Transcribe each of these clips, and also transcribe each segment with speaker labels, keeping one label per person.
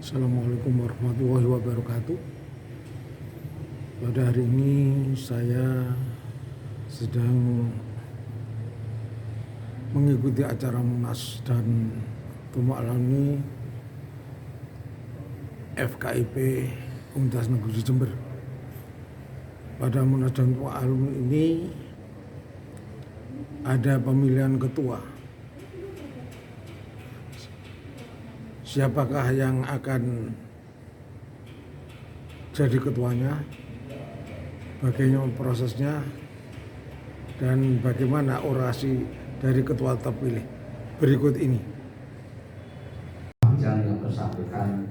Speaker 1: Assalamualaikum warahmatullahi wabarakatuh. Pada hari ini saya sedang mengikuti acara Munas dan Tumak Alumni FKIP Universitas Negeri Jember. Pada Munas dan Tumak Alumni ini ada pemilihan ketua. Siapakah yang akan jadi ketuanya, bagaimana prosesnya, dan bagaimana orasi dari ketua terpilih berikut ini.
Speaker 2: Yang bersangkutan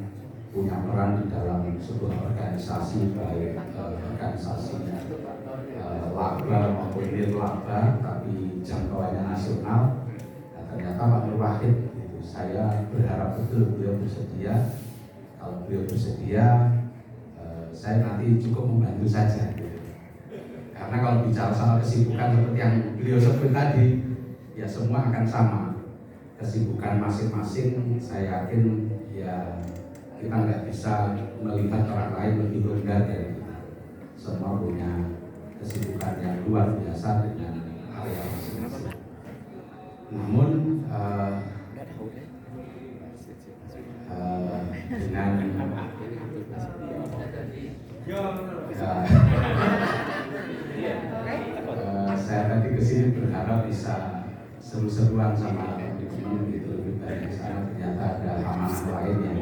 Speaker 2: punya peran di dalam sebuah organisasi, baik organisasi laba maupun nirlaba, tapi jangkauannya nasional. Nah, ternyata Pak Nur Wahid, saya berharap betul beliau bersedia. Kalau beliau bersedia, saya nanti cukup membantu saja. Karena kalau bicara soal kesibukan seperti yang beliau sebut tadi, ya semua akan sama. Kesibukan masing-masing, saya yakin ya kita nggak bisa melihat orang lain lebih rendah dari kita. Semua punya kesibukan yang luar biasa dengan area masing-masing. Namun dengan saya tadi kesini berharap bisa seru-seruan sama teman-teman gitu, lebih baik di sana. Ternyata ada amanah lain yang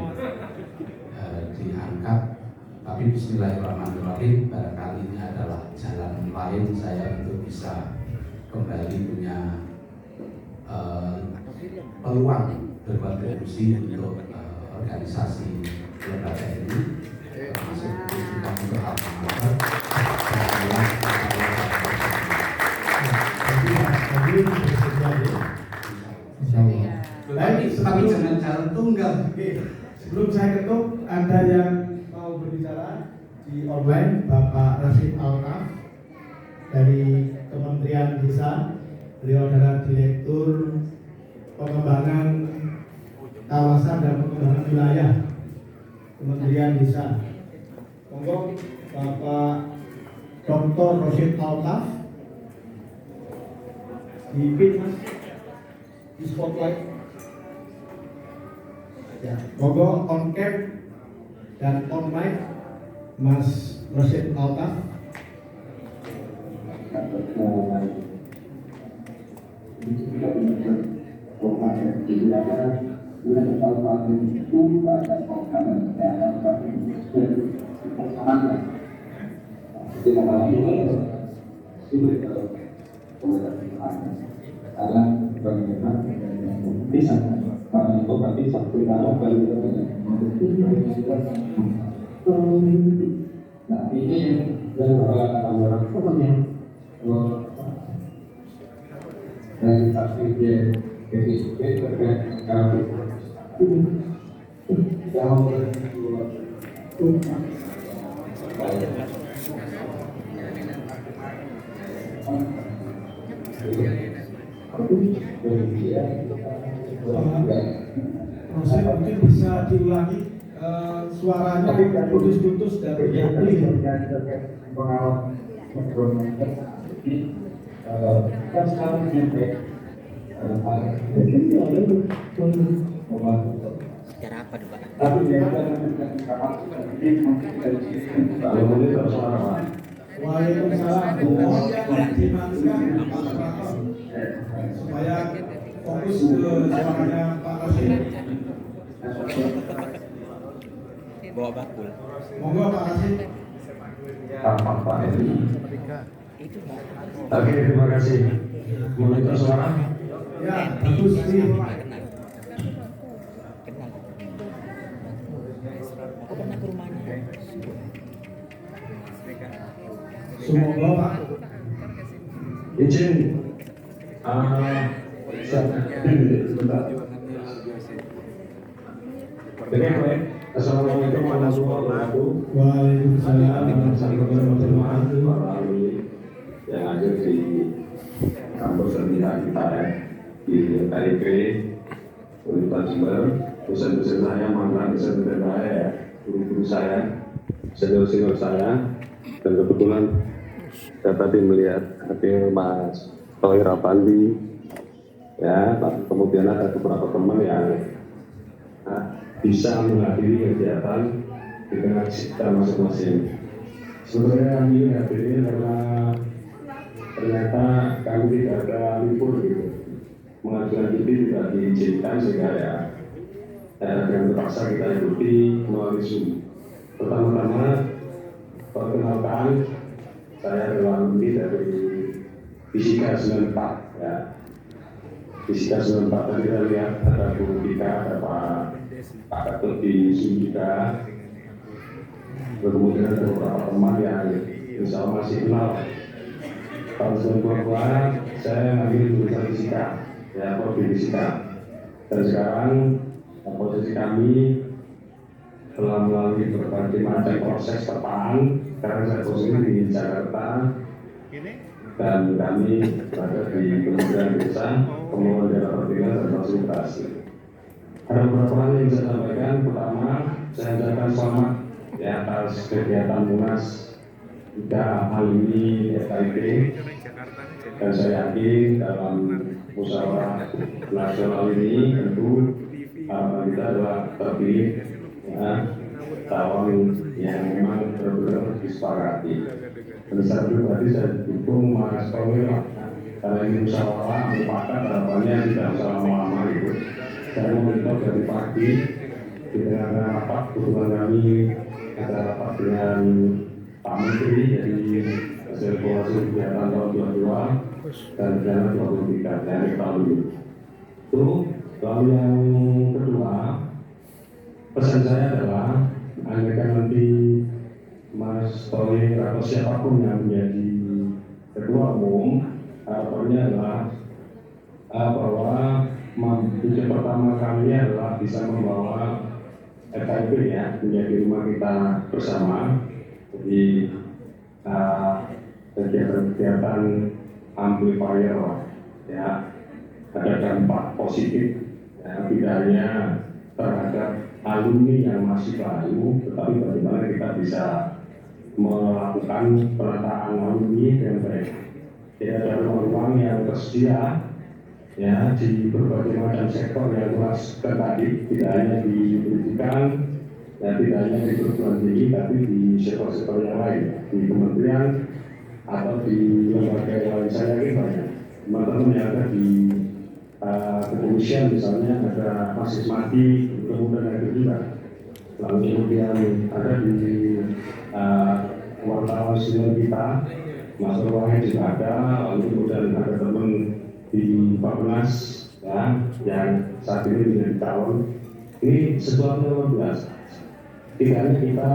Speaker 2: diangkat, tapi bismillahirrahmanirrahim, barangkali ini adalah jalan lain saya untuk bisa kembali punya peluang berkontribusi untuk organisasi lembaga ini, termasuk juga untuk alma-mater. Tapi jangan calon tunggal.
Speaker 3: Sebelum saya ketuk, ada yang mau berbicara di online, Bapak Rashid Alkaf dari Kementerian Desa. Beliau adalah Direktur Pengembangan Kawasan dan Pengembangan Wilayah Kementerian Desa. Monggo Bapak Dr. Rashid Alkaf di pin Mas, di spotlight. Ya, monggo on cam dan on mic Mas Rashid Alkaf.
Speaker 4: Nah, ini yang orang pokoknya dari aktifnya PSB terkait dengan
Speaker 3: Mungkin bisa diulangi suaranya putus-putus dari
Speaker 4: pengalaman kan sekarang
Speaker 5: Cara apa tuh Pak?
Speaker 4: tapi
Speaker 3: Waalaikumsalam. Mohon yang dimatikan Pak Praton supaya fokus ke suaranya Pak Rashid.
Speaker 5: Bawa bakul.
Speaker 3: Monggo Pak Rashid.
Speaker 4: tampak Pak Edi.
Speaker 5: Itu Pak.
Speaker 4: Oke, terima kasih. Monitor suara.
Speaker 3: Ya, bagus sih.
Speaker 5: Kenal. Aku pernah ke rumahnya.
Speaker 3: Semoga Pak.
Speaker 4: Izin. Sebentar. Assalamualaikum warahmatullahi wabarakatuh.
Speaker 3: Waalaikumsalam warahmatullahi wabarakatuh.
Speaker 4: Yang hadir di kampus seminar kita di KIP Universitas Jember. dosen-dosen saya, mantan dosen-dosen saya, ya, guru-guru saya, senior-senior saya, dan kebetulan saya tadi melihat hadir Mas Tohir Afandi, ya, kemudian ada beberapa teman yang bisa menghadiri kegiatan di tengah kita masing-masing. Sebenarnya kami hadirin karena ternyata kami tidak ada libur gitu. Mengajukan cuti tidak diizinkan sehingga ya dengan terpaksa kita ikuti melalui Zoom. Pertama-tama perkenalkan, saya adalah alumni dari Fisika 94 ya. Fisika 94 tadi kita lihat ada Bu Dika, ada Pak Ketut di Zoom juga. Kemudian ada beberapa teman yang insya Allah masih kenal. Tahun 92 saya ngambil jurusan fisika, ya, prodi fisika. Dan sekarang posisi kami telah melalui berbagai macam proses terpaan. Sekarang saya posisi di Jakarta dan kami berada di Kementerian Desa, Pembangunan Daerah Tertinggal dan Fasilitasi. Ada beberapa hal yang saya sampaikan. Pertama, saya ucapkan selamat di atas kegiatan Munas kita alumni FKIP, dan saya yakin dalam musyawarah nasional ini tentu harapan kita adalah terpilih ya, calon yang memang benar-benar disepakati. Dan saya pribadi saya dukung Mas Tohir karena ini musyawarah mufakat, harapannya tidak usah lama-lama itu. Saya memonitor dari pagi di tengah rapat hubungan kami ada rapat dengan Pak Menteri jadi hasil evaluasi kegiatan tahun 22 dan rencana 23 dari tahun ini. Itu lalu yang kedua, pesan saya adalah andaikan nanti Mas Tohir atau siapapun yang menjadi ketua umum, harapannya adalah bahwa tujuan pertama kami adalah bisa membawa FKIP ya menjadi rumah kita bersama. Jadi kegiatan-kegiatan amplifier ya ada dampak positif ya, tidak hanya terhadap alumni yang masih baru, tetapi bagaimana kita bisa melakukan penataan alumni dengan baik. Jadi ada ruang-ruang yang tersedia ya di berbagai macam sektor yang telah tadi, tidak hanya di pendidikan, ya, tidak hanya di perguruan tinggi, tapi di sektor-sektor yang lain, di kementerian atau di lembaga yang lain. Saya yakin banyak teman-teman yang ada di kepolisian misalnya, ada Mas Ismati, kemudian ada juga, lalu kemudian ada di wartawan senior kita, Mas Ruangnya juga ada, lalu kemudian ada teman di Bapenas ya, yang saat ini menjadi calon. Ini sesuatu yang luar biasa. Tidak hanya kita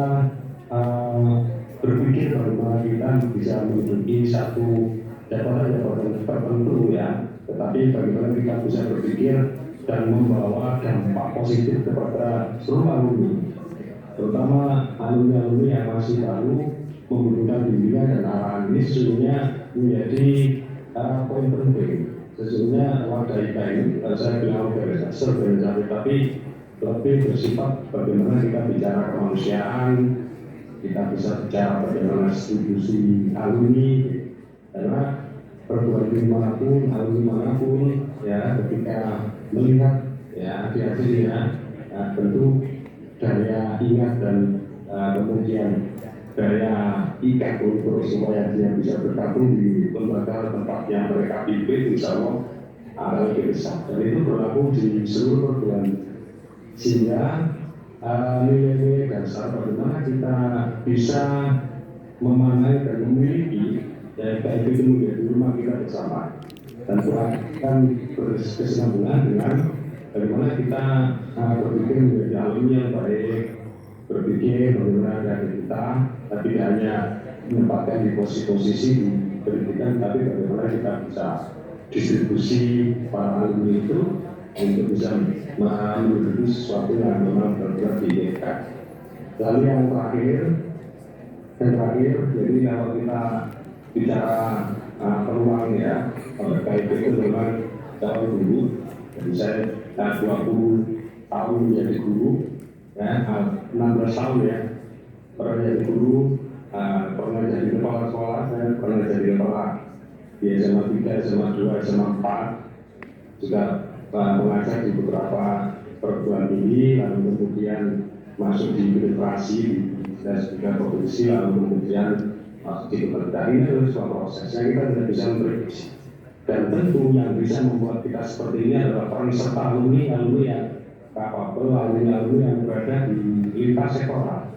Speaker 4: berpikir bagaimana kita bisa menduduki satu jabatan-jabatan tertentu ya, tetapi bagaimana kita bisa berpikir dan membawa dampak positif kepada seluruh alumni, terutama alumni-alumni yang masih baru membutuhkan bimbingan dan arahan. Ini sesungguhnya menjadi poin penting. Sesungguhnya wadah kita ini, saya bilang organisasi, tapi lebih bersifat bagaimana kita bicara kemanusiaan, kita bisa bicara bagaimana institusi alumni, karena perguruan tinggi manapun, alumni manapun, ya ketika melihat ya adik-adik ya, tentu daya ingat dan kemudian daya ikat untuk supaya dia bisa bergabung di lembaga tempat yang mereka pimpin, insya Allah akan lebih besar. Dan itu berlaku di seluruh perguruan. Sehingga nilai-nilai dasar bagaimana kita bisa memanai dan memiliki ya FKIP itu menjadi rumah kita bersama, dan itu akan berkesinambungan dengan bagaimana kita berpikir menjadi alumni yang baik, berpikir bagaimana dari kita, tapi tidak hanya menempatkan di posisi-posisi di pendidikan, tapi bagaimana kita bisa distribusi para alumni itu untuk bisa menduduki sesuatu yang memang benar-benar diinginkan. Lalu yang terakhir, jadi kalau kita bicara peluang ya, kalau KIP itu memang jauh dulu, jadi saya 20 tahun menjadi guru, ya, 16 tahun ya, pernah jadi guru, pernah jadi kepala sekolah, dan pernah jadi kepala di SMA 3, SMA 2, SMA 4, juga mengajar di beberapa perguruan tinggi, lalu kemudian masuk di birokrasi dan juga provinsi, lalu kemudian masuk di pemerintahan. Ini adalah sebuah proses yang kita tidak bisa memprediksi. Dan tentu yang bisa membuat kita seperti ini adalah peran serta alumni yang kapabel, alumni yang berada di lintas sektoral.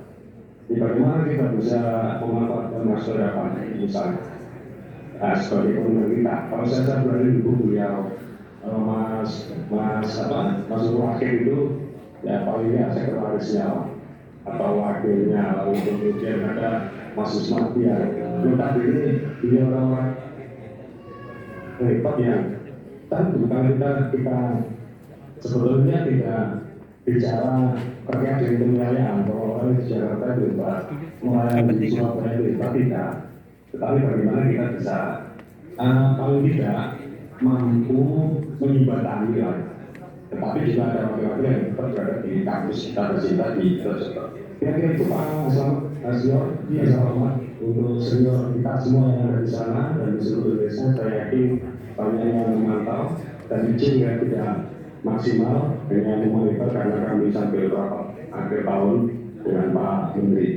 Speaker 4: Jadi bagaimana kita bisa memanfaatkan masa depan, misalnya sebagai pemerintah. Kalau saya berada di beliau, Mas Wakil itu ya paling tidak sekretarisnya atau wakilnya, lalu kemudian ada Mas Usman Tiar. Tetapi ini dia orang-orang repot yang tentu kalau kita sebetulnya tidak bicara terkait dengan penilaian bahwa orang di Jakarta itu melayani Surabaya itu tidak, tetapi bagaimana kita bisa paling tidak mampu menjembatani lah. Tetapi juga ada wakil-wakil yang berada di kampus kita tercinta di Jakarta. Kira-kira itu Pak Selamat, selamat untuk senior kita semua yang ada di sana dan di seluruh Indonesia. Saya yakin banyak yang memantau dan izin yang tidak maksimal dengan memonitor karena kami sambil rapat akhir tahun dengan Pak Menteri.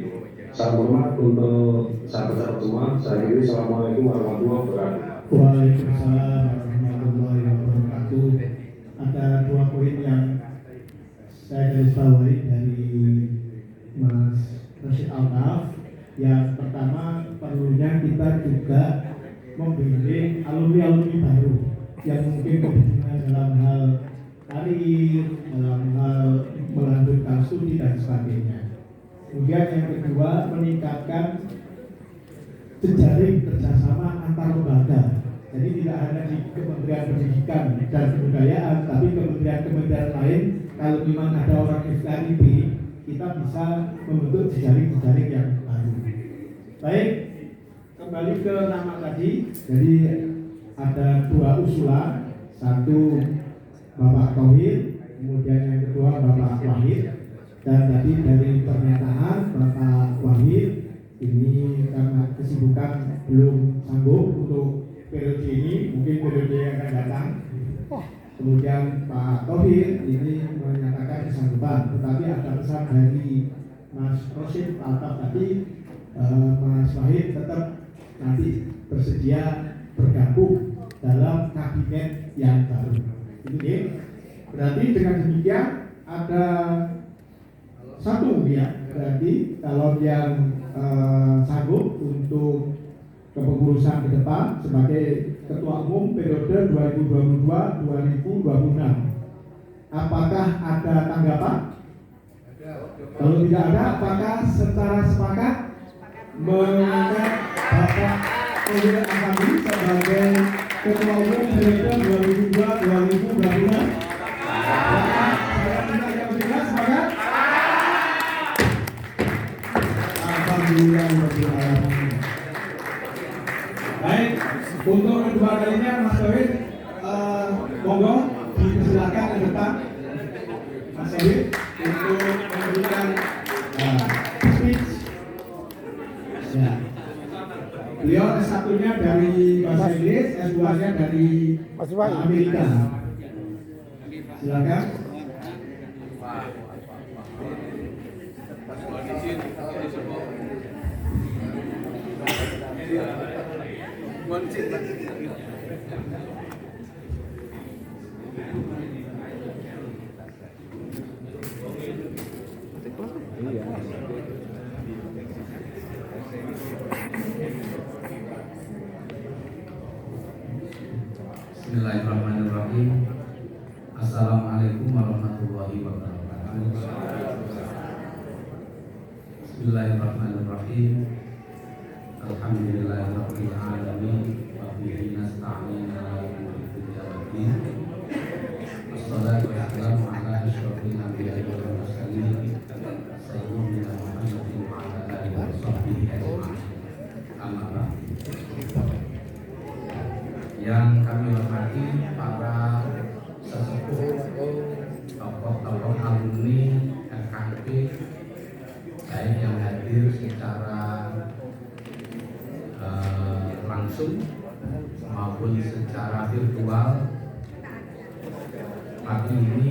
Speaker 4: Salam hormat untuk sahabat-sahabat semua. Saya kira Assalamualaikum warahmatullahi wabarakatuh.
Speaker 3: Waalaikumsalam warahmatullahi wabarakatuh. Ada 2 poin yang saya garis bawahi dari Mas Rashid Altaf. Yang pertama, perlunya kita juga membimbing alumni-alumni baru yang mungkin kebutuhan dalam hal karir, dalam hal melanjutkan studi dan sebagainya. Kemudian yang kedua, meningkatkan jejaring kerjasama antar lembaga. Jadi tidak hanya di Kementerian Pendidikan dan Kebudayaan, tapi kementerian-kementerian lain. Kalau memang ada orang FKIP, kita bisa membentuk jejaring-jejaring yang baru. Baik, kembali ke nama tadi. Jadi ada 2 usulan, satu Bapak Tauhid, kemudian yang kedua Bapak Wahid. Dan tadi dari pernyataan Bapak Wahid, ini karena kesibukan belum sanggup untuk periode ini, mungkin periode yang akan datang. Kemudian Pak Tauhid ini menyatakan kesanggupan, tetapi ada pesan dari Mas Rosid Altaf tadi, Mas Wahid tetap nanti bersedia bergabung dalam kabinet yang baru. Ini berarti dengan demikian ada satu ya, berarti kalau yang sanggup untuk kepengurusan ke depan sebagai Ketua Umum periode 2022-2026. Apakah ada tanggapan? Kalau tidak ada, apakah secara sepakat mengangkat Bapak Tauhid Ashabi sebagai Ketua Umum periode 2022-2026? Saya minta yang jelas, sepakat? Alhamdulillah. Baik, untuk kedua kalinya Mas Tauhid, monggo dipersilakan ke depan Mas Tauhid untuk memberikan speech. Ya. Beliau S1-nya dari bahasa Inggris, S2-nya dari Amerika. Silakan.
Speaker 2: Bismillahirrahmanirrahim. Assalamualaikum warahmatullahi wabarakatuh. Bismillahirrahmanirrahim. Alhamdulillahirabbil alamin wa bihi nasta'in ala umuri dunya waddin. Wassalatu wassalamu ala asyrofil anbiya'i wal mursalin sayyidina Muhammadin wa ala alihi wa sahbihi ajma'in. Amma ba'd. Yang kami hormati para sesepuh, tokoh-tokoh alumni FKIP baik yang hadir secara langsung maupun secara virtual. Pagi ini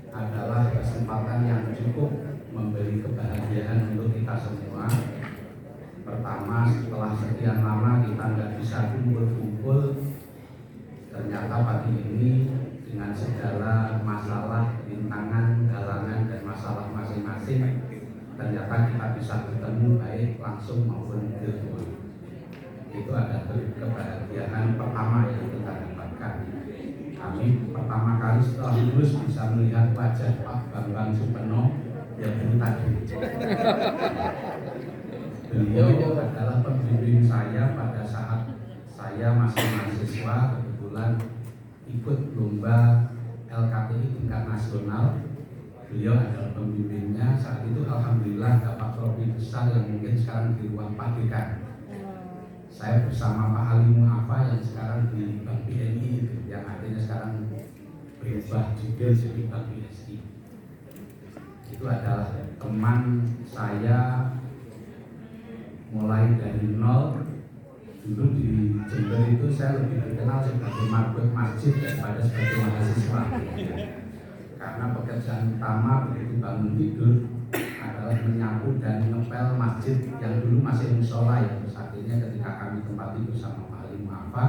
Speaker 2: adalah kesempatan yang cukup memberi kebahagiaan untuk kita semua. Pertama, setelah sekian lama kita nggak bisa kumpul-kumpul, ternyata pagi ini dengan segala masalah, rintangan, halangan, dan masalah masing-masing, ternyata kita bisa bertemu baik langsung maupun virtual. Itu adalah kebahagiaan pertama yang kita dapatkan. Kami pertama kali setelah lulus bisa melihat wajah Pak Bambang Supeno yang dulu tadi. Beliau adalah pembimbing saya pada saat saya masih mahasiswa, kebetulan ikut lomba LKTI tingkat nasional. Beliau adalah pembimbingnya. Saat itu alhamdulillah dapat trofi besar yang mungkin sekarang di ruang Pak Dekan. Saya bersama Pak Ali Mu'afa yang sekarang di Bank BNI, yang artinya sekarang berubah juga jadi Bank BSI. Itu adalah teman saya mulai dari nol. Dulu di Jember itu saya lebih dikenal sebagai marbot masjid daripada sebagai mahasiswa. Karena pekerjaan utama begitu bangun tidur adalah menyapu dan ngepel masjid yang dulu masih musola, ya. Terus akhirnya ketika kami tempati bersama Pak Ali Mu'afa,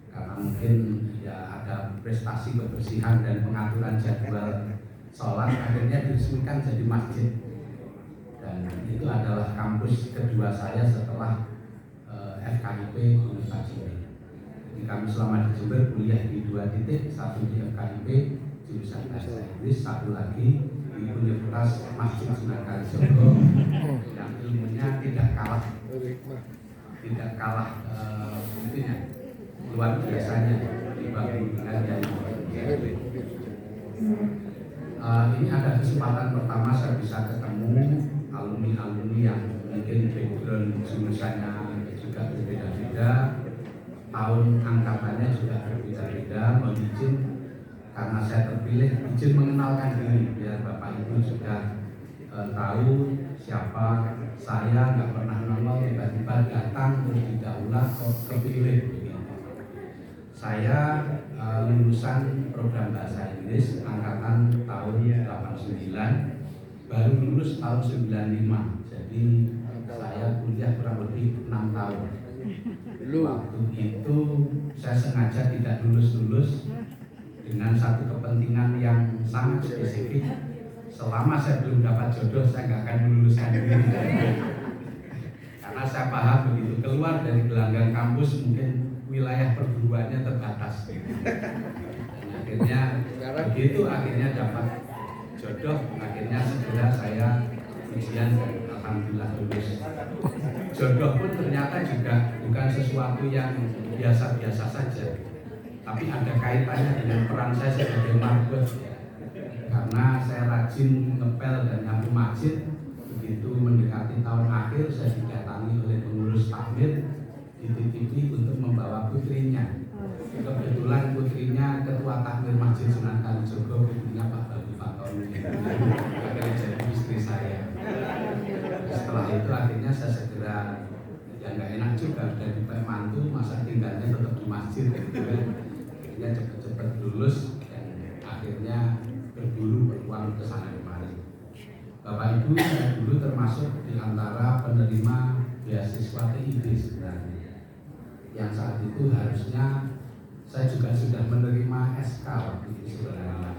Speaker 2: karena mungkin ya ada prestasi kebersihan dan pengaturan jadwal sholat, akhirnya diresmikan jadi masjid. Dan itu adalah kampus kedua saya setelah FKIP Universitas Jember. Jadi kami selama di Jember kuliah di 2 titik, satu di FKIP jurusan bahasa Inggris, satu lagi di Universitas Masjid Sunan Kalijogo yang ilmunya tidak kalah intinya luar biasanya dibanding dengan yang ini ada kesempatan pertama saya bisa ketemu alumni-alumni yang mungkin background jurusannya juga berbeda-beda, tahun angkatannya juga berbeda-beda. Mohon izin karena saya terpilih, izin mengenalkan diri biar Bapak Ibu juga tahu siapa saya. Nggak pernah nongol, tiba-tiba datang terus didaulat kok kepilih begitu. Saya lulusan program bahasa Inggris angkatan tahun 89, baru lulus tahun 95. Jadi saya kuliah kurang lebih 6 tahun. Waktu itu saya sengaja tidak lulus-lulus dengan satu kepentingan yang sangat spesifik. Selama saya belum dapat jodoh, saya nggak akan meluluskan diri. Karena saya paham begitu keluar dari gelanggang kampus mungkin wilayah perguruannya terbatas. Dan akhirnya begitu akhirnya dapat jodoh, akhirnya segera saya ujian dan alhamdulillah lulus. Jodoh pun ternyata juga bukan sesuatu yang biasa-biasa saja, tapi ada kaitannya dengan peran saya sebagai marbot, karena saya rajin ngepel dan nyapu masjid. Begitu mendekati tahun akhir, saya didatangi oleh pengurus takmir dititipi untuk membawa putrinya. Kebetulan putrinya ketua takmir Masjid Sunan Kalijogo, putrinya Pak Babu Fatoni, akhirnya jadi istri saya. Setelah itu akhirnya saya segera, ya nggak enak juga udah dipakai mantu, masa tinggalnya tetap di masjid gitu kan. Akhirnya cepet-cepet lulus dan akhirnya berburu peluang ke sana kemari. Bapak Ibu, saya dulu termasuk di antara penerima beasiswa TIB sebenarnya, yang saat itu harusnya saya juga sudah menerima SK waktu itu sebenarnya,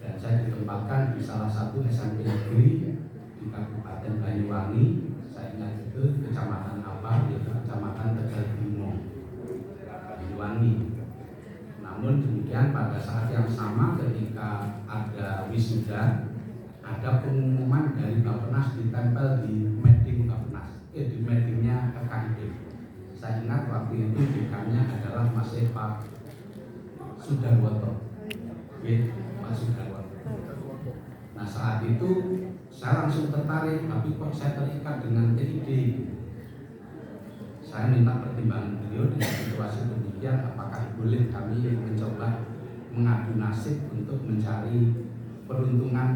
Speaker 2: dan saya ditempatkan di salah satu SMP negeri di Kabupaten Banyuwangi. Saya ingat itu kecamatan apa, yaitu Kecamatan Tegal Bimo, Banyuwangi. Namun demikian pada saat yang sama ketika ada wisuda, ada pengumuman dari Bappenas ditempel di meeting Bappenas, di meetingnya FKIP. Saya ingat waktu itu dekannya adalah masih Pak Sudarwoto, Pak Sudarwoto. Nah saat itu saya langsung tertarik, tapi kok saya terikat dengan TID. Saya minta pertimbangan beliau dengan situasi demikian, apakah boleh kami mencoba mengadu nasib untuk mencari peruntungan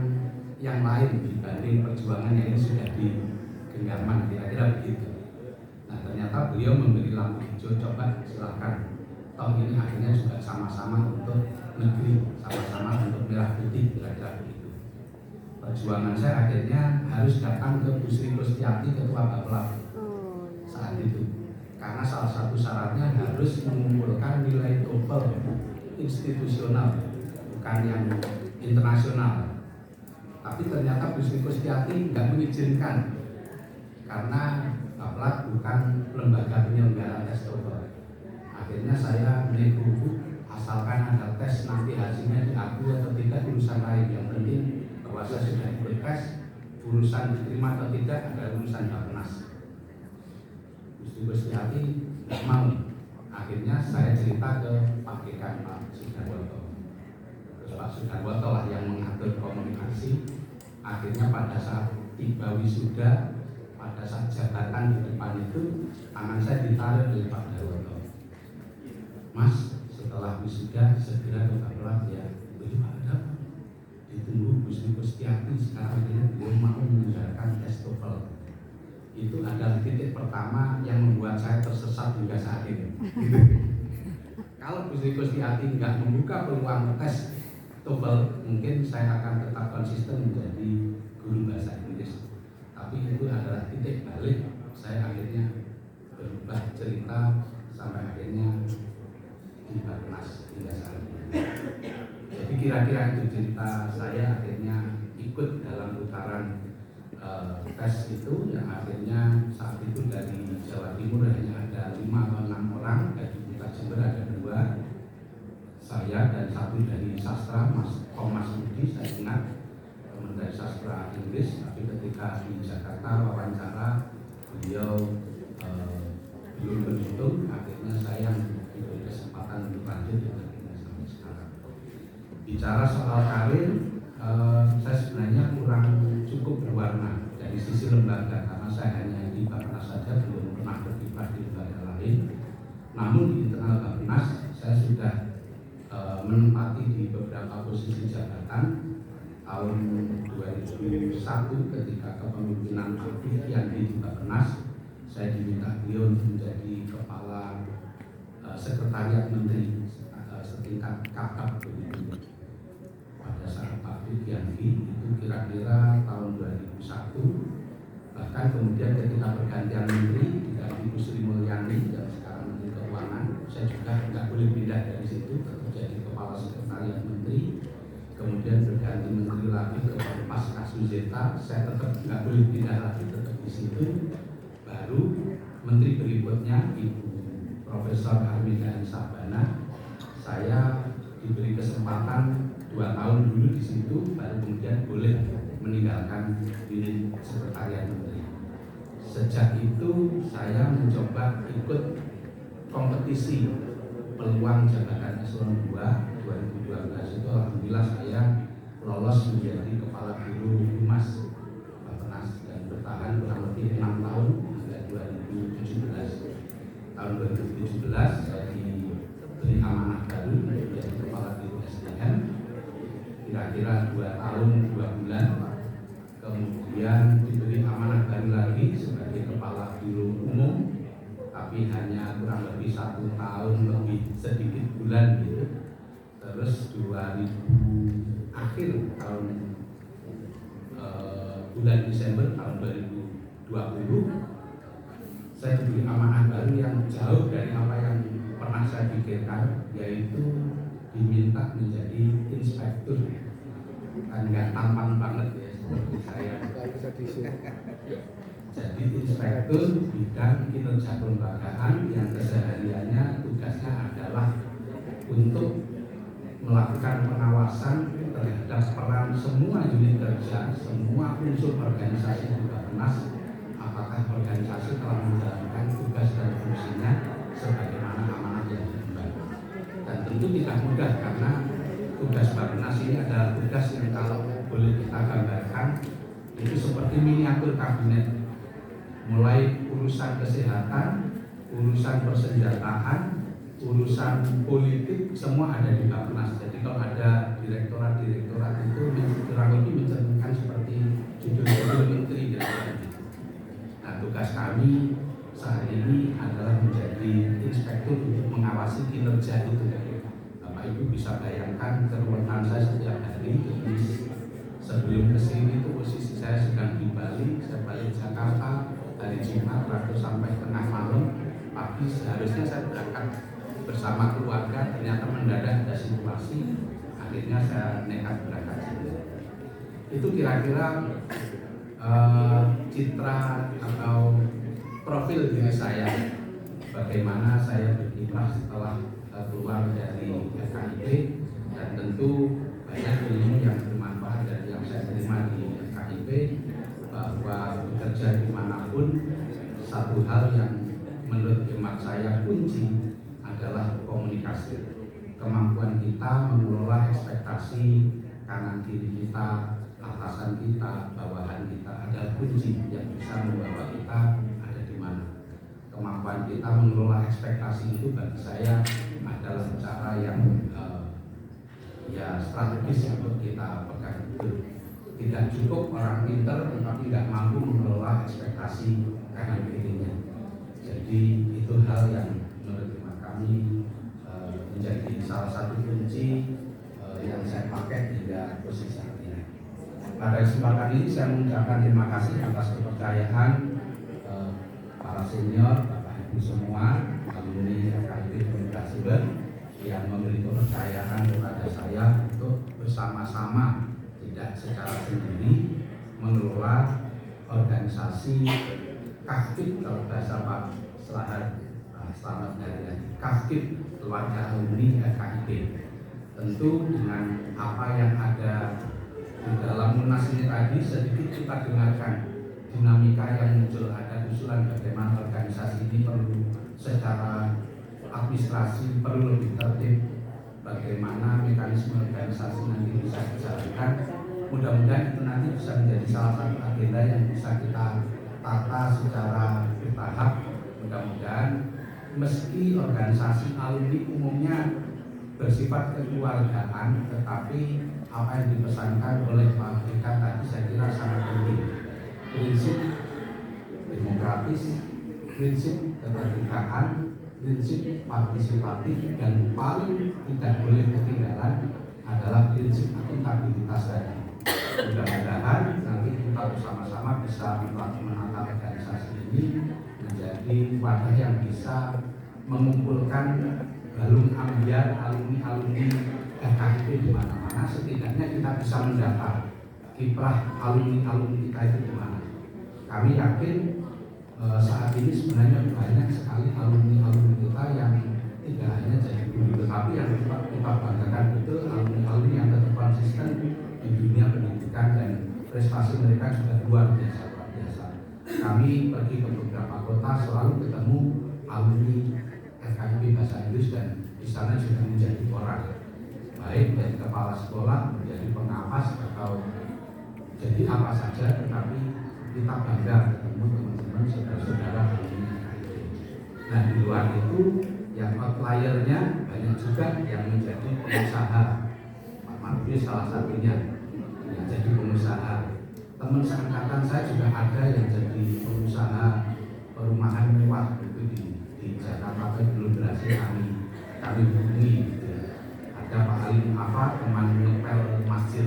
Speaker 2: yang lain dibanding perjuangan yang ini sudah di genggaman, kira-kira begitu. Nah ternyata beliau memberi lampu hijau, coba silakan. Toh ini akhirnya juga sama-sama untuk negeri, sama-sama untuk merah putih, kira-kira begitu. Perjuangan saya akhirnya harus datang ke Bu Sri Kustiati, Ketua Baplak saat itu, karena salah satu syaratnya harus mengumpulkan nilai TOEFL institusional, bukan yang internasional. Tapi ternyata Bu Sri Kustiati nggak mengizinkan karena Baplak bukan lembaga penyelenggara tes TOEFL. Akhirnya saya menego, asalkan ada tes nanti hasilnya diakui atau tidak urusan lain, yang penting bahwa saya sudah ikut tes, urusan diterima atau tidak adalah urusan Bappenas. Bu Sri Kustiati tidak mau. Akhirnya saya cerita ke Pak Dekan, Pak Sudarwoto. Terus Pak Sudarwoto lah yang mengatur komunikasi. Akhirnya pada saat tiba wisuda, pada saat jabatan di depan itu, tangan saya ditarik oleh Pak Darwoto. Mas, setelah wisuda segera ke Baplak ya. Belum ada. Ditunggu Bu Sri Kustiati, sekarang ini beliau mau menyelenggarakan tes TOEFL. Itu adalah titik pertama yang membuat saya tersesat hingga saat ini. Kalau Bu Sri Kustiati nggak membuka peluang tes TOEFL, mungkin saya akan tetap konsisten menjadi guru bahasa Inggris. Tapi itu adalah titik balik saya akhirnya berubah cerita sampai akhirnya di Bappenas hingga saat ini. Jadi kira-kira itu cerita saya akhirnya ikut dalam putaran tes itu, yang akhirnya saat itu dari Jawa Timur hanya ada 5 atau 6 orang, dari Kota Jember ada 2, saya dan 1 dari sastra, Mas Thomas Budi, saya ingat, teman dari sastra Inggris. Tapi ketika di Jakarta wawancara beliau belum beruntung, akhirnya saya diberi kesempatan untuk lanjut dengan sampai sekarang. Bicara soal karir, saya sebenarnya kurang cukup berwarna dari sisi lembaga, karena saya hanya di Bappenas saja, belum pernah berkiprah di lembaga lain. Namun di internal Bappenas saya sudah menempati di beberapa posisi jabatan. Tahun 2001 ketika kepemimpinan Pak Fikiandi di Bappenas, saya diminta beliau untuk menjadi kepala sekretariat menteri setingkat kakap begitu. Pada saat Pak Fikiandi itu kira-kira tahun 2001, bahkan kemudian ketika pergantian menteri dari Bu Sri Mulyani yang sekarang Menteri Keuangan, saya juga nggak boleh pindah dari situ, tetap jadi kepala sekretariat menteri. Kemudian berganti menteri lagi ke Pasca Suzeta, saya tetap nggak boleh pindah lagi, tetap di situ. Baru menteri berikutnya Ibu Profesor Armida Sabana, saya diberi kesempatan 2 tahun dulu di situ, baru kemudian boleh meninggalkan unit sekretariat menteri. Sejak itu saya mencoba ikut kompetisi peluang jabatan eselon 2 2012 itu, alhamdulillah saya lolos menjadi kepala biro humas Bappenas dan bertahan kurang lebih 6 tahun hingga 2017. Tahun 2017 saya diberi amanah baru menjadi kepala biro SDM, kira-kira 2 tahun 2 bulan. Kemudian diberi amanah baru lagi sebagai kepala biro umum, tapi hanya kurang lebih 1 tahun lebih sedikit bulan gitu. Terus 2000 akhir tahun bulan Desember tahun 2020 saya diberi amanah baru yang jauh dari apa yang pernah saya pikirkan, yaitu diminta menjadi inspektur. Kan nggak tampan banget ya seperti saya. Jadi inspektur bidang kinerja kelembagaan yang kesehariannya tugasnya adalah untuk melakukan pengawasan terhadap peran semua unit kerja, semua unsur organisasi di Bappenas, apakah organisasi telah menjalankan tugas dan fungsinya sebagaimana amanat yang diemban. Dan tentu tidak mudah, karena tugas Bappenas ini adalah tugas yang kalau boleh kita gambarkan itu seperti miniatur kabinet, mulai urusan kesehatan, urusan persenjataan, urusan politik semua ada di Bappenas. Jadi kalau ada direktorat-direktorat itu kurang lebih mencerminkan seperti judul-judul menteri kira-kira gitu. Nah, tugas kami saat ini adalah menjadi inspektur untuk mengawasi kinerja itu. Bapak Ibu bisa bayangkan keruwetan saya setiap hari. Sebelum kesini itu posisi saya sedang di Bali, saya balik Jakarta hari Jumat lalu sampai tengah malam. Pagi seharusnya saya berangkat bersama keluarga, ternyata mendadak ada situasi, akhirnya saya nekat berangkat sendiri. Itu kira-kira citra atau profil diri saya, bagaimana saya berkiprah setelah keluar dari FKIP, dan tentu banyak ilmu yang bermanfaat dari yang saya terima di FKIP, bahwa bekerja dimanapun satu hal yang menurut hemat saya kunci adalah komunikasi. Kemampuan kita mengelola ekspektasi kanan kiri kita, atasan kita, bawahan kita adalah kunci yang bisa membawa kita ada di mana. Kemampuan kita mengelola ekspektasi itu bagi saya adalah cara yang ya strategis untuk kita pegang betul. Tidak cukup orang pintar tetapi tidak mampu mengelola ekspektasi kanan kirinya. Jadi itu hal yang menurut kami menjadi salah satu kunci yang saya pakai hingga posisi saat ini. Pada kesempatan ini saya mengucapkan terima kasih atas kepercayaan para senior, Bapak Ibu semua, alumni FKIP Komunikasi yang memberi kepercayaan kepada saya untuk bersama-sama, tidak secara sendiri, mengelola organisasi KAFKIP, kalau bahasa Pak selamat dari KAFKIP keluarga alumni FKIP. Tentu dengan apa yang ada di dalam Munas ini tadi, sedikit kita dengarkan dinamika yang muncul, ada usulan bagaimana organisasi ini perlu secara administrasi perlu lebih tertib, bagaimana mekanisme organisasi nanti bisa dijalankan. Mudah-mudahan itu nanti bisa menjadi salah satu agenda yang bisa kita tata secara bertahap. Mudah-mudahan meski organisasi alumni umumnya bersifat kekeluargaan, tetapi apa yang dipesankan oleh Pak Dekan tadi saya kira sangat penting. Prinsip demokratis, prinsip keterbukaan, prinsip partisipatif, dan paling tidak boleh ketinggalan adalah prinsip akuntabilitas tadi. Mudah-mudahan nanti kita bersama-sama bisa menata organisasi ini menjadi wadah yang bisa mengumpulkan balung ambiar alumni-alumni FKIP di mana-mana. Setidaknya kita bisa mendata kiprah alumni-alumni kita itu di mana. Kami yakin saat ini sebenarnya banyak sekali alumni-alumni kita yang tidak hanya jadi guru, tetapi yang kita banggakan betul alumni-alumni yang tetap konsisten di dunia pendidikan dan prestasi mereka juga luar biasa. Kami pergi ke beberapa kota selalu ketemu alumni FKIP Bahasa Inggris, dan di sana juga menjadi orang baik dari kepala sekolah, menjadi pengawas atau jadi apa saja, tetapi kita bangga ketemu teman-teman saudara-saudara alumni FKIP. Nah, di luar itu yang outliernya banyak juga yang menjadi pengusaha. Pak Mardi salah satunya yang jadi pengusaha. Teman seangkatan saya juga ada yang jadi pengusaha perumahan mewah itu di Jakarta, tapi belum berhasil kami hubungi gitu. Ada Pak Alim apa teman ngepel masjid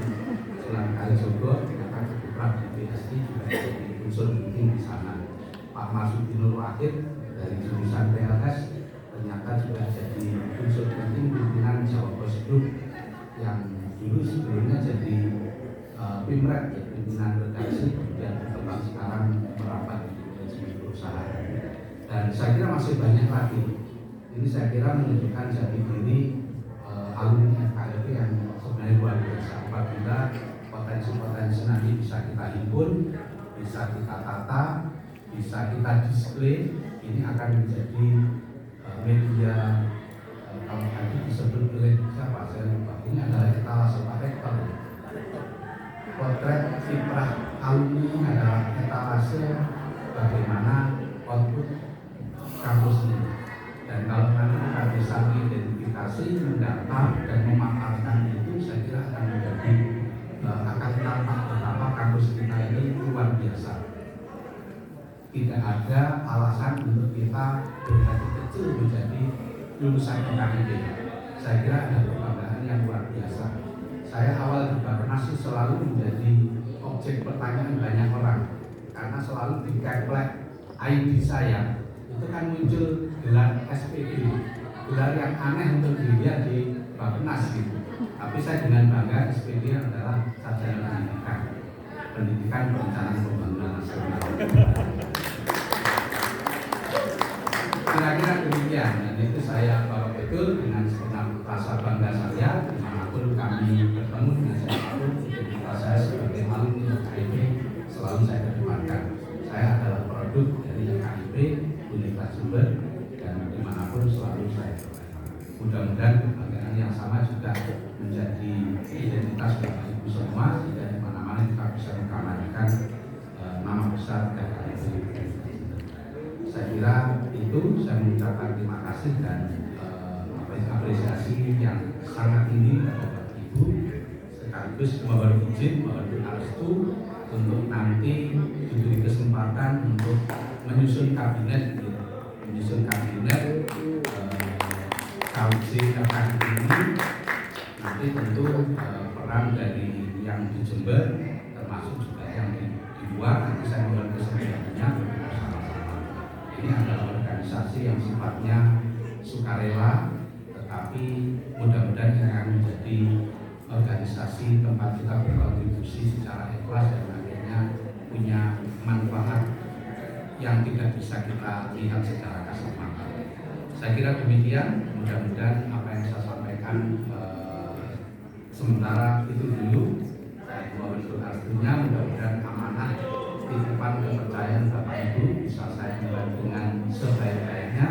Speaker 2: Sunan Kalijogo, ternyata kebetulan di BSD juga jadi unsur penting di sana. Pak Masudi Nur Wahid dari jurusan PLS ternyata juga jadi unsur penting pimpinan Jawa Post Group yang dulu sebelumnya jadi Pimret, ya, pimpinan redaksi, kemudian berkembang sekarang merapat di manajemen perusahaan. Dan saya kira masih banyak lagi. Ini saya kira menunjukkan jati diri alumni FKIP yang sebenarnya luar biasa. Apabila potensi-potensi nanti bisa kita himpun, bisa kita tata, bisa kita display, ini akan menjadi media kalau tadi disebut oleh siapa saya lupa. Ini adalah etalase Pak Rektor. Potret kiprah alumni adalah etalase bagaimana output kampus ini. Dan kalau nanti kita bisa tidak ada alasan untuk kita berhati kecil menjadi lulusan FKIP. Saya kira ada kebanggaan yang luar biasa. Saya awal di Bapenas selalu menjadi objek pertanyaan banyak orang karena selalu dikeplek ID saya itu kan muncul gelar SPD, gelar yang aneh untuk dilihat di Bapenas gitu. Tapi saya dengan bangga SPD adalah sarjana pendidikan perencanaan pembangunan nasional. Kira-kira demikian, dan itu saya bawa betul dengan segenap rasa bangga saya dimanapun kami bertemu dengan siapapun. Identitas saya sebagai alumni FKIP selalu saya kedepankan. Saya adalah produk dari FKIP Universitas Jember dan dimanapun selalu saya kedepankan. Mudah-mudahan kebanggaan yang sama juga menjadi identitas Bapak Ibu semua, sehingga di mana-mana kita bisa mengkampanyekan nama besar FKIP. Saya kira itu, saya mengucapkan terima kasih dan apresiasi yang sangat tinggi kepada Ibu, sekaligus memberi izin, memberi restu untuk nanti diberi kesempatan untuk menyusun kabinet KUJ FKIP ini. Nanti tentu peran dari yang di Jember termasuk juga yang di luar, nanti saya memberi kesempatannya bersama-sama. Ini adalah organisasi yang sifatnya sukarela, tetapi mudah-mudahan akan menjadi organisasi tempat kita berkontribusi secara ikhlas dan akhirnya punya manfaat yang tidak bisa kita lihat secara kasat mata. Saya kira demikian, mudah-mudahan apa yang saya sampaikan sementara itu dulu. Saya mohon artinya mudah-mudahan amanah titipan kepercayaan Bapak Ibu bisa saya membantu dengan sebaik-baiknya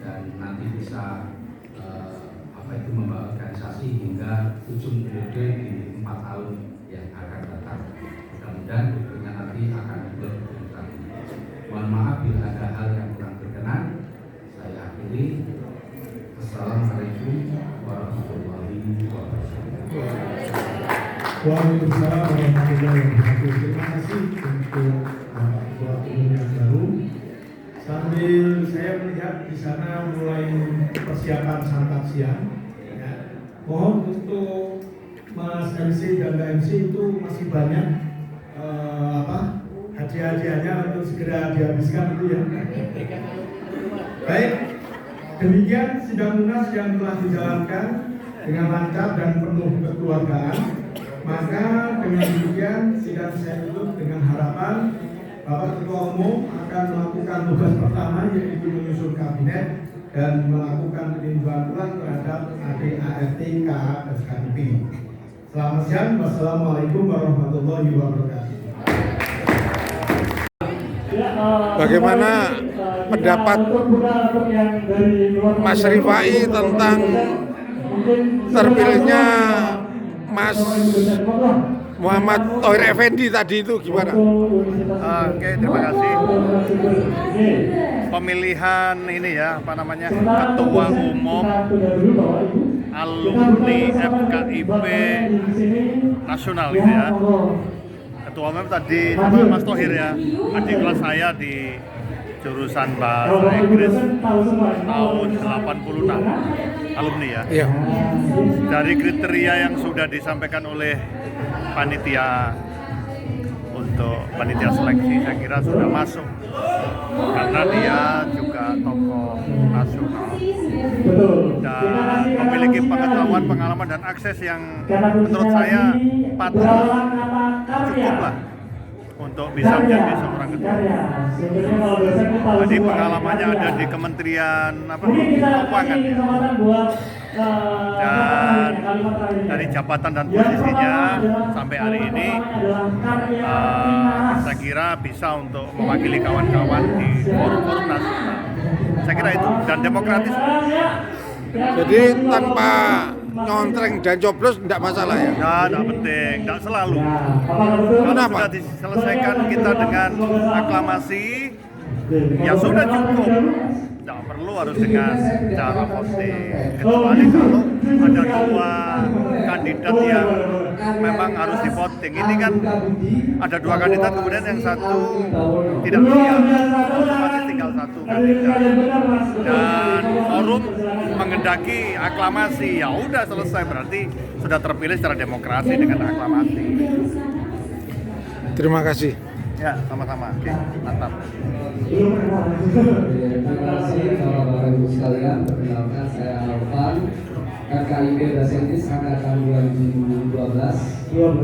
Speaker 2: dan nanti bisa membawa organisasi hingga ujung periode di 4 tahun yang akan datang. Mudah-mudahan berikutnya nanti akan berkelanjutan. Mohon maaf bila ada hal yang kurang berkenan. Saya akhiri. Assalamualaikum warahmatullahi wabarakatuh.
Speaker 3: Waalaikumsalam warahmatullahi wabarakatuh. Terima kasih untuk Ketua Umum yang baru. Sambil saya melihat di sana mulai persiapan santap siang. Ya. Mohon untuk Mas MC dan Mbak MC itu masih banyak hadiah-hadiahnya untuk segera dihabiskan itu ya. Baik, demikian sidang munas yang telah dijalankan dengan lancar dan penuh kekeluargaan. Maka dengan demikian sidang saya tutup dengan harapan Bapak Ketua Umum akan melakukan tugas pertama yaitu menyusun kabinet dan melakukan peninjauan ulang terhadap ADART KA FKIP. Selamat siang, wassalamualaikum warahmatullahi wabarakatuh.
Speaker 1: Bagaimana pendapat Mas Rifai tentang terpilihnya Mas Muhammad Thohir Effendi tadi itu gimana?
Speaker 6: Oke, terima kasih. Pemilihan ini ya, Ketua Umum Alumni FKIP Nasional gitu ya. Ketua Umum tadi Mas Thohir ya, adik kelas saya di jurusan Bahasa Inggris tahun 86 alumni ya.
Speaker 1: Iya.
Speaker 6: Dari kriteria yang sudah disampaikan oleh panitia untuk panitia seleksi, saya kira sudah masuk karena dia juga tokoh nasional dan memiliki pengetahuan, pengalaman dan akses yang menurut saya patut cukup lah untuk bisa menjadi seorang ketua. Jadi pengalamannya ada di Kementerian Keuangan ya. Dan dari jabatan dan posisinya sampai hari ini saya kira bisa untuk mewakili kawan-kawan di forum-forum nasional. Saya kira itu dan demokratis.
Speaker 1: Jadi tanpa nyontreng dan coblos tidak masalah ya?
Speaker 6: Tidak penting, tidak selalu. Kalau sudah diselesaikan kita dengan aklamasi, ya sudah cukup. Tidak perlu perlu harus dengan cara voting. Kecuali kalau ada dua kandidat yang memang harus di voting. Ini kan ada dua kandidat, kemudian yang satu tidak bersiap, otomatis tinggal satu kandidat. Dan forum mengendaki aklamasi, ya udah selesai, berarti sudah terpilih secara demokrasi dengan aklamasi.
Speaker 1: Terima kasih.
Speaker 6: Ya, sama-sama. Oke, mantap.
Speaker 7: Terima kasih Bapak Ibu sekalian. Perkenalkan saya Alvan, FKIP Dasentis angkatan 2012. Ya.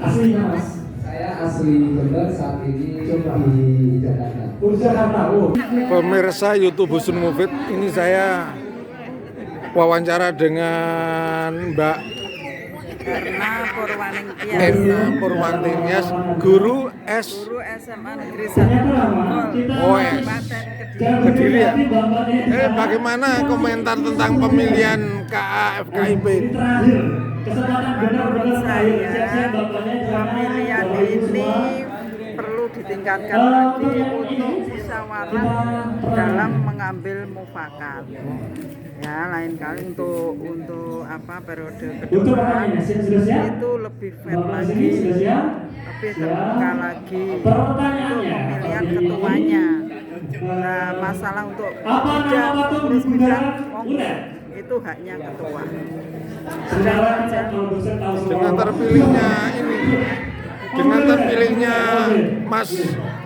Speaker 3: Aslinya Mas.
Speaker 7: Saya asli Jember, saat ini di Jakarta.
Speaker 1: Pemirsa YouTube Husnul Mufid, ini saya wawancara dengan Mbak Erna Purwantias, guru
Speaker 8: SMA Negeri 1
Speaker 1: OS Kediri ya. Bagaimana komentar tentang pemilihan KA FKIP?
Speaker 8: Menurut saya pemilihan ini perlu ditingkatkan lagi untuk musyawarah dalam mengambil mufakat. Ya, lain kali untuk periode kedua itu lebih fair lagi, lebih terbuka lagi untuk pemilihan ketuanya. Nah, masalah untuk terus bidang itu haknya ketua.
Speaker 1: Dengan terpilihnya Mas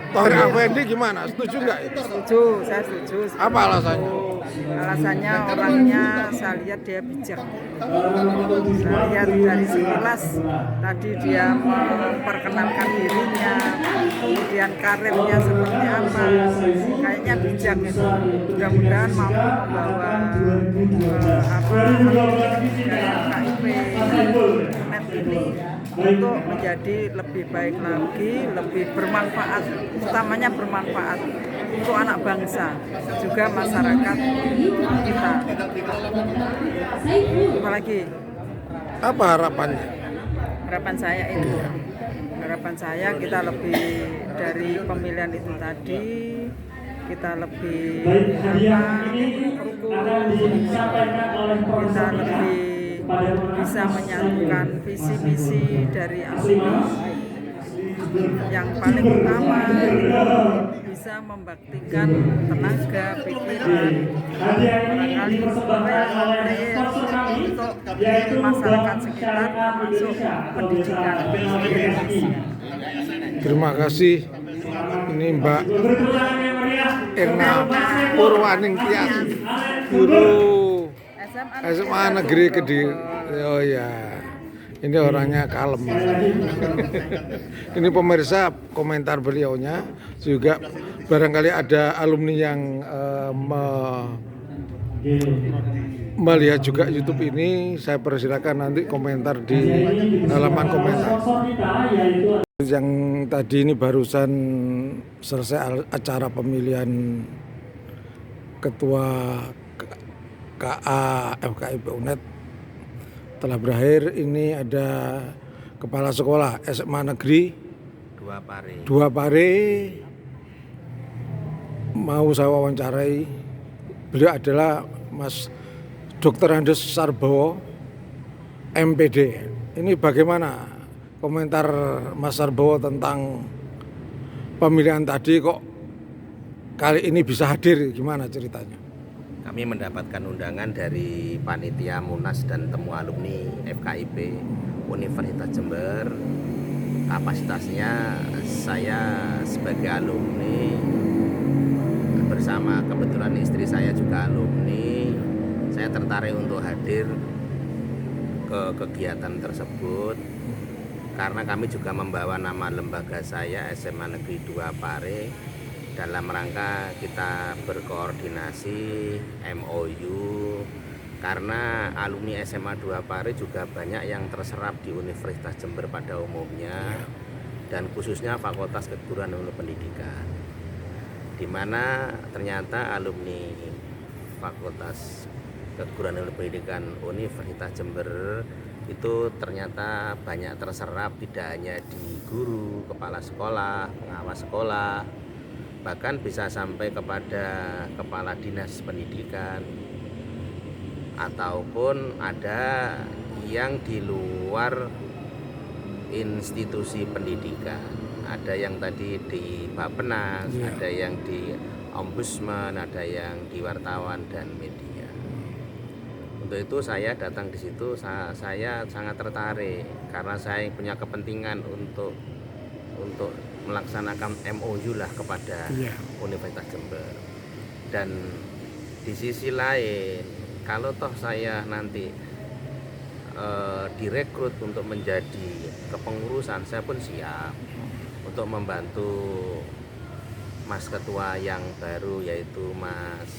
Speaker 1: Thohir Effendi gimana? Setuju nggak?
Speaker 8: Setuju, saya setuju.
Speaker 1: Apa alasannya?
Speaker 8: Alasannya orangnya saya lihat dia bijak. Saya lihat dari sekilas tadi dia memperkenalkan dirinya, kemudian karirnya seperti apa, kayaknya bijak itu. Mudah-mudahan mampu membawa KIP net ini untuk menjadi lebih baik lagi, lebih bermanfaat, utamanya bermanfaat untuk anak bangsa, juga masyarakat kita. Apalagi?
Speaker 1: Apa harapannya?
Speaker 8: Harapan saya itu, harapan saya kita lebih dari pemilihan itu tadi, kita lebih rukun, kita lebih bisa menyatukan visi misi dari alumni. Yang paling utama itu bisa membaktikan tenaga, pikiran, barangkali untuk masyarakat sekitar, termasuk pendidikan.
Speaker 1: Terima kasih. Ini Mbak Erna Purwantias, guru SMA Negeri Kediri. Oh ya, ini orangnya kalem. Ini pemirsa komentar beliaunya, juga barangkali ada alumni yang melihat juga YouTube ini, saya persilakan nanti komentar di halaman komentar. Yang tadi ini barusan selesai acara pemilihan ketua KA FKIP UNED telah berakhir. Ini ada kepala sekolah SMA Negeri 2 Pare mau saya wawancarai. Beliau adalah Mas Dr. Andes Sarbowo MPD. Ini bagaimana komentar Mas Sarbowo tentang pemilihan tadi, kok kali ini bisa hadir, gimana ceritanya?
Speaker 5: Kami mendapatkan undangan dari panitia Munas dan temu alumni FKIP Universitas Jember. Kapasitasnya saya sebagai alumni bersama kebetulan istri saya juga alumni. Saya tertarik untuk hadir ke kegiatan tersebut karena kami juga membawa nama lembaga saya SMA Negeri 2 Pare dalam rangka kita berkoordinasi MOU, karena alumni SMA 2 Pare juga banyak yang terserap di Universitas Jember pada umumnya dan khususnya Fakultas Keguruan Ilmu Pendidikan, di mana ternyata alumni Fakultas Keguruan Ilmu Pendidikan Universitas Jember itu ternyata banyak terserap, tidak hanya di guru, kepala sekolah, pengawas sekolah, bahkan bisa sampai kepada kepala dinas pendidikan, ataupun ada yang di luar institusi pendidikan. Ada yang tadi di Bappenas, ada yang di Ombudsman, ada yang di wartawan dan media. Untuk itu saya datang di situ, saya sangat tertarik karena saya punya kepentingan untuk melaksanakan MOU lah kepada Universitas Jember. Dan di sisi lain, kalau toh saya nanti direkrut untuk menjadi kepengurusan, saya pun siap untuk membantu Mas Ketua yang baru, yaitu Mas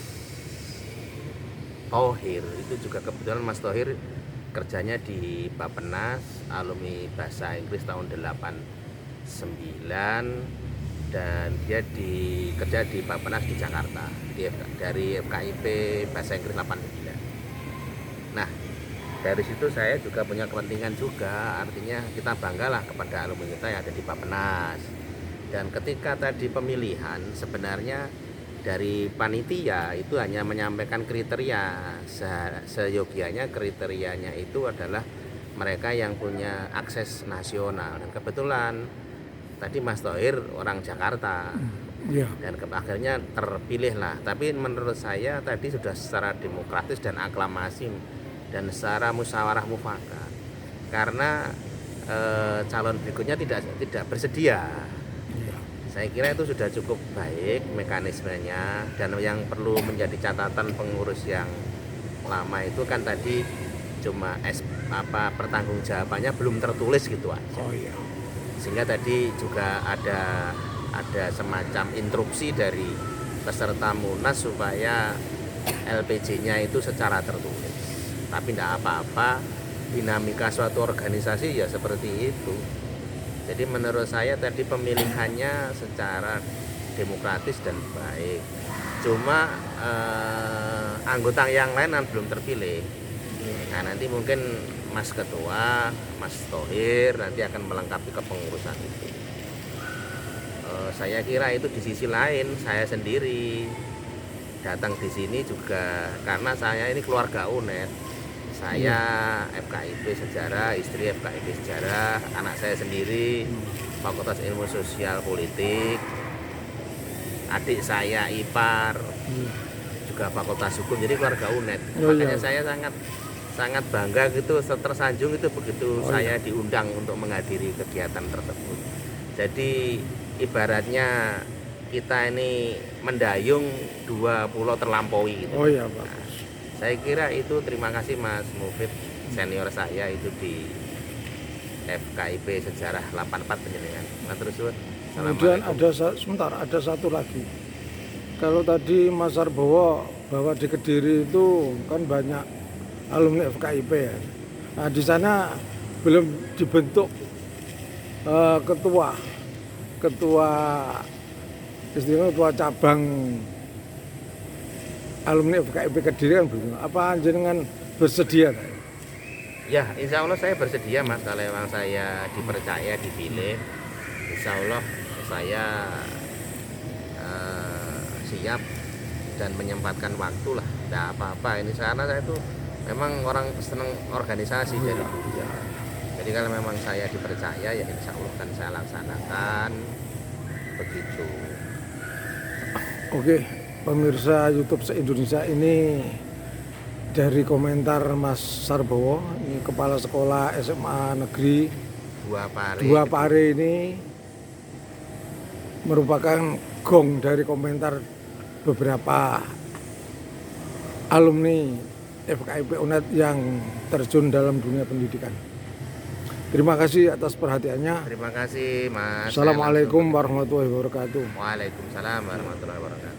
Speaker 5: Thohir. Itu juga kebetulan Mas Thohir kerjanya di Bappenas, alumni bahasa Inggris tahun 89, dan dia kerja di Bappenas di Jakarta, dari FKIP bahasa Inggris 89. Nah, dari situ saya juga punya kepentingan juga, artinya kita banggalah kepada alumni kita yang ada di Bappenas. Dan ketika tadi pemilihan, sebenarnya dari panitia itu hanya menyampaikan kriteria, seyogianya kriterianya itu adalah mereka yang punya akses nasional. Dan kebetulan tadi Mas Thohir orang Jakarta, dan akhirnya terpilih lah. Tapi menurut saya tadi sudah secara demokratis dan aklamasi dan secara musyawarah mufakat, karena calon berikutnya tidak bersedia. Saya kira itu sudah cukup baik mekanismenya, dan yang perlu menjadi catatan pengurus yang lama itu kan tadi cuma pertanggungjawabannya belum tertulis gitu aja. Sehingga tadi juga ada semacam instruksi dari peserta Munas supaya LPJ-nya itu secara tertulis. Tapi tidak apa-apa, dinamika suatu organisasi ya seperti itu. Jadi menurut saya tadi pemilihannya secara demokratis dan baik. Cuma anggota yang lain kan belum terpilih. Nah, nanti mungkin Mas Ketua, Mas Thohir nanti akan melengkapi kepengurusan itu. Saya kira itu di sisi lain saya sendiri datang di sini juga karena saya ini keluarga UNED. Saya FKIP Sejarah, istri FKIP Sejarah, anak saya sendiri Fakultas Ilmu Sosial Politik, adik saya IPAR, juga Fakultas Hukum, jadi keluarga UNED. Makanya saya sangat bangga gitu, tersanjung itu begitu saya diundang untuk menghadiri kegiatan tersebut. Jadi ibaratnya kita ini mendayung dua pulau terlampaui gitu. Nah, saya kira itu, terima kasih Mas Mufid, senior saya itu di FKIP Sejarah 84 penjenengan.
Speaker 1: Kemudian ada satu lagi. Kalau tadi Mas Sarbowo bahwa di Kediri itu kan banyak alumni FKIP ya. Nah, di sana belum dibentuk ketua cabang alumni FKIP Kediri kan belum. Apa jenengan bersedia?
Speaker 5: Ya, insya Allah saya bersedia Mas, kalau memang saya dipercaya, dipilih, insya Allah saya siap dan menyempatkan waktu lah. Tidak apa-apa ini, karena saya itu memang orang senang organisasi dari dulu. Jadi kalau memang saya dipercaya ya insya Allah kan saya laksanakan begitu.
Speaker 1: Oke, pemirsa YouTube se-Indonesia, ini dari komentar Mas Sarbowo, ini kepala sekolah SMA Negeri Dua Pare ini merupakan gong dari komentar beberapa alumni FKIP UNED yang terjun dalam dunia pendidikan. Terima kasih atas perhatiannya.
Speaker 5: Terima kasih Mas.
Speaker 1: Assalamualaikum warahmatullahi wabarakatuh.
Speaker 5: Waalaikumsalam warahmatullahi wabarakatuh.